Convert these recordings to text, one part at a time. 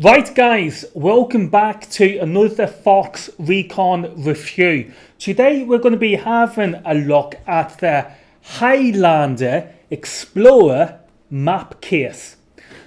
Right guys, welcome back to another Fox Recon review. Today we're going to be having a look at the Highlander Explorer Map Case.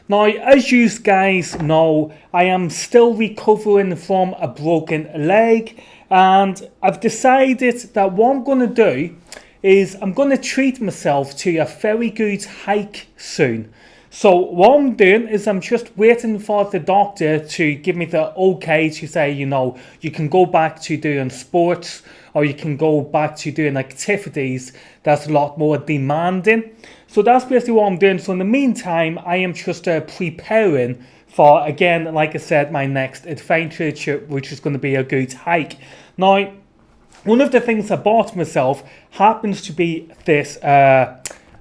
Now, as you guys know, I am still recovering from a broken leg, and I've decided that what I'm going to do is I'm going to treat myself to a very good hike soon. So what I'm doing is I'm just waiting for the doctor to give me the okay to say, you can go back to doing sports, or you can go back to doing activities that's a lot more demanding. So that's basically what I'm doing. So in the meantime, I am just preparing for, again, like I said, my next adventure trip, which is going to be a good hike. Now, one of the things I bought myself happens to be this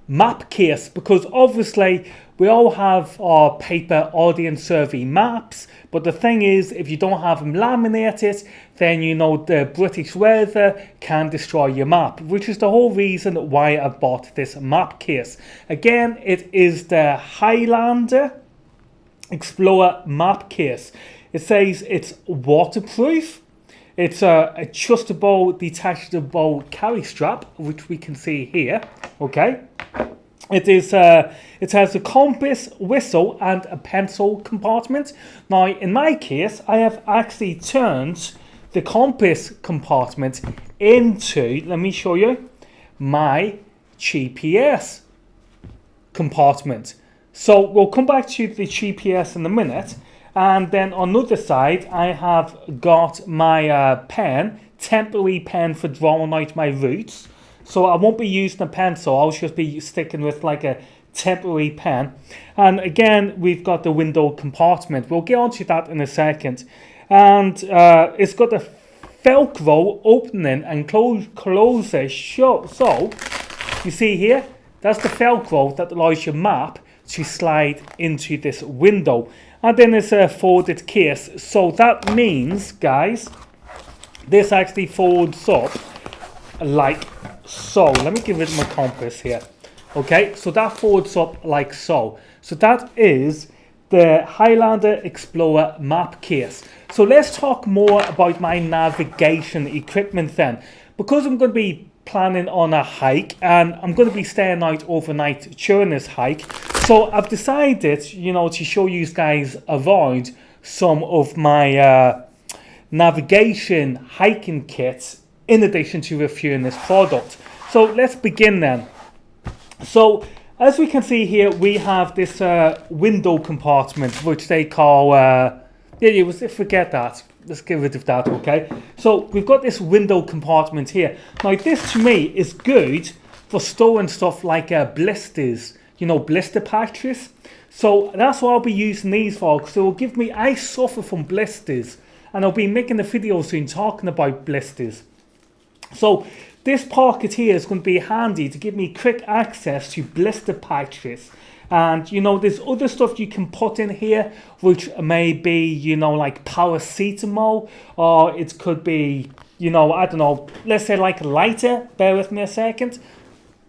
map case, because obviously we all have our paper audience survey maps, but the thing is, if you don't have them laminated, then the British weather can destroy your map, which is the whole reason why I bought this map case. Again, it is the Highlander Explorer Map Case. It says it's waterproof. It's a adjustable, detachable carry strap, which we can see here. Okay. It has a compass, whistle, and a pencil compartment. Now, in my case, I have actually turned the compass compartment into, let me show you, my GPS compartment. So we'll come back to the GPS in a minute. And then on the other side, I have got my temporary pen for drawing out my routes. So I won't be using a pencil, I'll just be sticking with like a temporary pen. And again, we've got the window compartment. We'll get onto that in a second. And it's got a Velcro opening and closes shut. So, you see here, that's the Velcro that allows your map to slide into this window. And then it's a folded case. So that means, guys, this actually folds up like so. Let me give it my compass here. Okay, so that folds up like so. So that is the Highlander Explorer Map Case. So let's talk more about my navigation equipment then. Because I'm going to be planning on a hike, and I'm going to be staying out overnight during this hike, so I've decided, to show you guys around some of my navigation hiking kits in addition to reviewing this product. So let's begin then. So as we can see here, we have this window compartment, which they call, forget that. Let's get rid of that, okay? So we've got this window compartment here. Now this to me is good for storing stuff like blisters, blister patches. So that's what I'll be using these for, because it will give me, I suffer from blisters, and I'll be making a video soon talking about blisters. So this pocket here is going to be handy to give me quick access to blister patches. And there's other stuff you can put in here, which may be, like paracetamol, or it could be, I don't know, let's say like a lighter. Bear with me a second.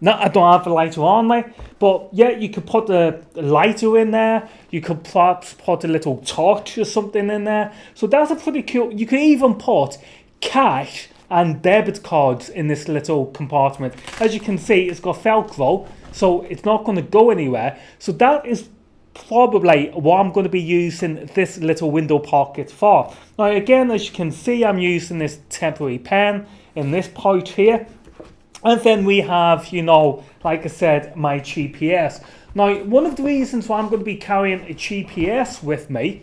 No, I don't have a lighter on me, but yeah, you could put a lighter in there. You could perhaps put a little torch or something in there. So that's a pretty cool. You can even put cash and debit cards in this little compartment. As you can see, it's got Velcro, so it's not going to go anywhere. So that is probably what I'm going to be using this little window pocket for. Now again, as you can see, I'm using this temporary pen in this pouch here. And then we have, like I said, my GPS. Now, one of the reasons why I'm going to be carrying a GPS with me,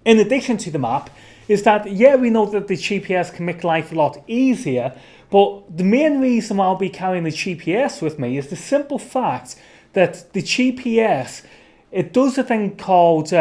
in addition to the map, is that, yeah, we know that the GPS can make life a lot easier, but the main reason why I'll be carrying the GPS with me is the simple fact that the GPS, it does a thing called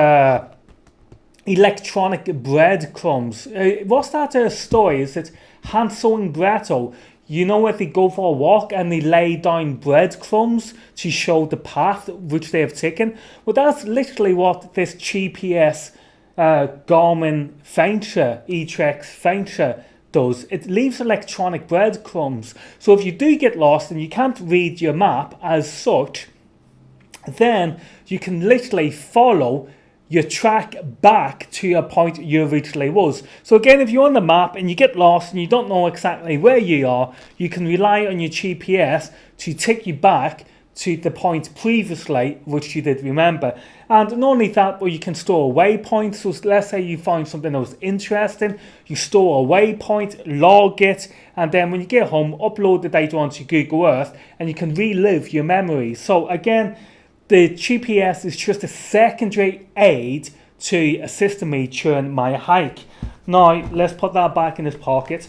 electronic breadcrumbs. What's that story? Is it Hansel and Gretel? Where they go for a walk and they lay down breadcrumbs to show the path which they have taken? Well, that's literally what this GPS Garmin Venture, E-Trex Venture does. It leaves electronic breadcrumbs. So if you do get lost and you can't read your map as such, then you can literally follow your track back to a point you originally was. So again, if you're on the map and you get lost and you don't know exactly where you are, you can rely on your GPS to take you back to the point previously which you did remember. And not only that, but you can store a waypoint. So let's say you find something that was interesting, you store a waypoint, log it, and then when you get home, upload the data onto Google Earth and you can relive your memories. So again, the GPS is just a secondary aid to assisting me during my hike. Now, let's put that back in his pocket.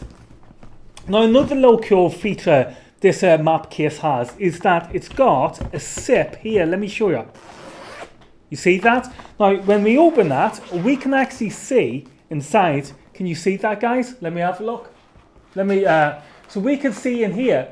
Now, another little cool feature this map case has is that it's got a zip here. Let me show you. You see that? Now, when we open that, we can actually see inside. Can you see that, guys? Let me have a look. So we can see in here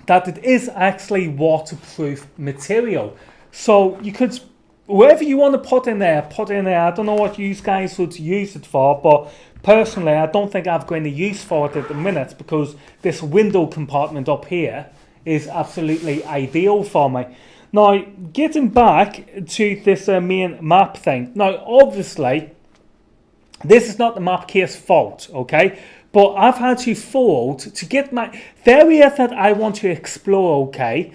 that it is actually waterproof material. So you could, whatever you want to put in there, put in there. I don't know what you guys would use it for, but personally, I don't think I've got any use for it at the minute because this window compartment up here is absolutely ideal for me. Now, getting back to this main map thing. Now, obviously, this is not the map case fault, okay? But I've had to fold to get the area that I want to explore, okay,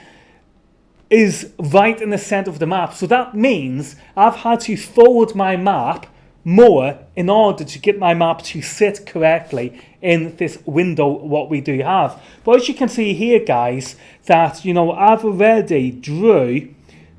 is right in the center of the map. So that means I've had to fold my map more in order to get my map to sit correctly in this window what we do have. But as you can see here, guys, that, you know, I've already drew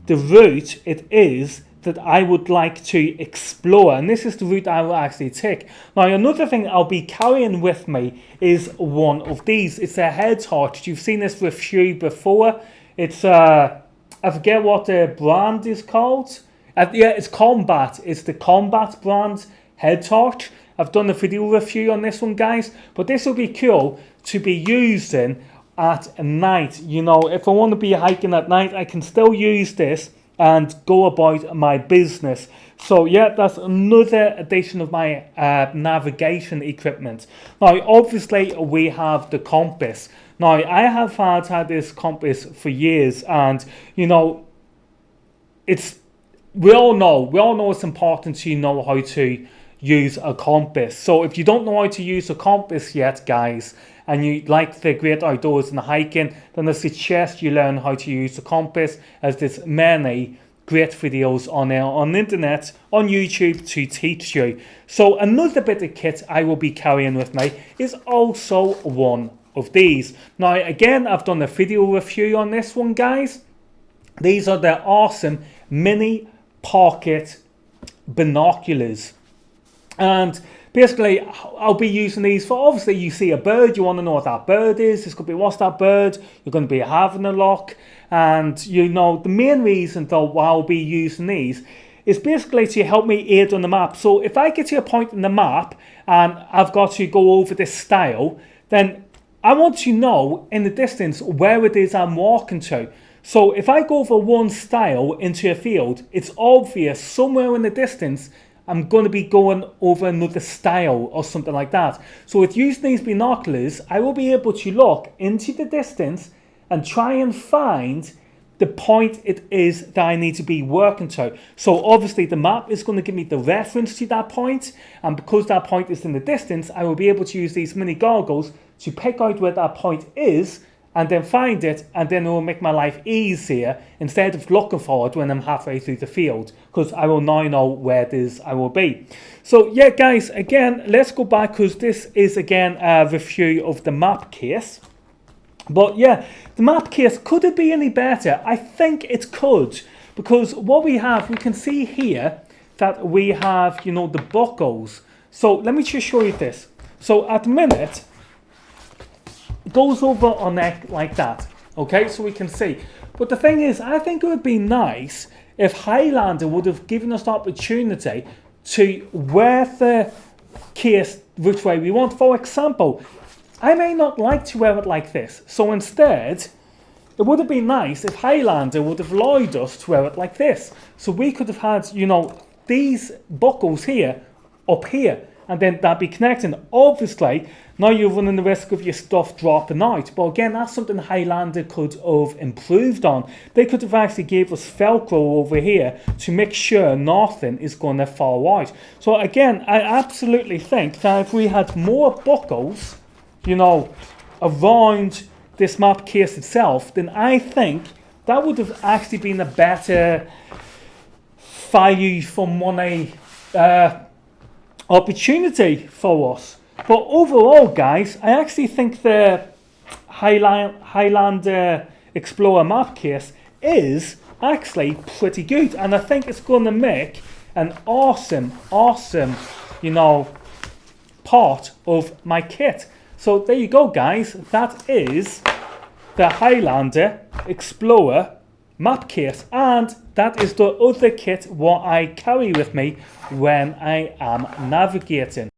the route it is that I would like to explore, and this is the route I will actually take. Now, another thing I'll be carrying with me is one of these. It's a head torch. You've seen this review before. It's I forget what the brand is called. Yeah, it's Combat. It's the Combat brand head torch. I've done a video review on this one, guys, but this will be cool to be using at night. You know, if I want to be hiking at night, I can still use this and go about my business. So yeah, that's another addition of my navigation equipment. Now, obviously, we have the compass. Now, I have had this compass for years, and you know, we all know it's important to know how to use a compass. So if you don't know how to use a compass yet, guys, and you like the great outdoors and the hiking, then I suggest you learn how to use the compass, as there's many great videos on the internet, on YouTube, to teach you. So another bit of kit I will be carrying with me is also one of these. Now again, I've done a video review on this one, guys. These are the awesome mini pocket binoculars, and basically I'll be using these for, obviously you see a bird, you want to know what that bird is. This could be, what's that bird? You're going to be having a look. And you know, the main reason though why I'll be using these is basically to help me aid on the map. So if I get to a point in the map and I've got to go over this stile, then I want to know in the distance where it is I'm walking to. So if I go over one stile into a field, it's obvious somewhere in the distance I'm going to be going over another stile or something like that. So with using these binoculars, I will be able to look into the distance and try and find the point it is that I need to be working to. So obviously the map is going to give me the reference to that point, and because that point is in the distance, I will be able to use these mini goggles to pick out where that point is and then find it, and then it will make my life easier instead of looking for it when I'm halfway through the field, because I will now know where it is I will be. So yeah, guys, again, let's go back, because this is again a review of the map case. But yeah, the map case, could it be any better? I think it could, because what we have, we can see here that we have, you know, the buckles. So let me just show you this. So at the minute, it goes over our neck like that, okay, so we can see. But the thing is, I think it would be nice if Highlander would have given us the opportunity to wear the case which way we want. For example, I may not like to wear it like this, so instead it would have been nice if Highlander would have allowed us to wear it like this. So we could have had, you know, these buckles here up here, and then that be connecting. Obviously, now you're running the risk of your stuff dropping out. But again, that's something Highlander could have improved on. They could have actually gave us Velcro over here to make sure nothing is going to fall out. So again, I absolutely think that if we had more buckles, you know, around this map case itself, then I think that would have actually been a better value for money opportunity for us. But overall, guys, I actually think the Highlander Explorer Map Case is actually pretty good, and I think it's going to make an awesome, you know, part of my kit. So there you go, guys. That is the Highlander Explorer Map Case, and that is the other kit what I carry with me when I am navigating.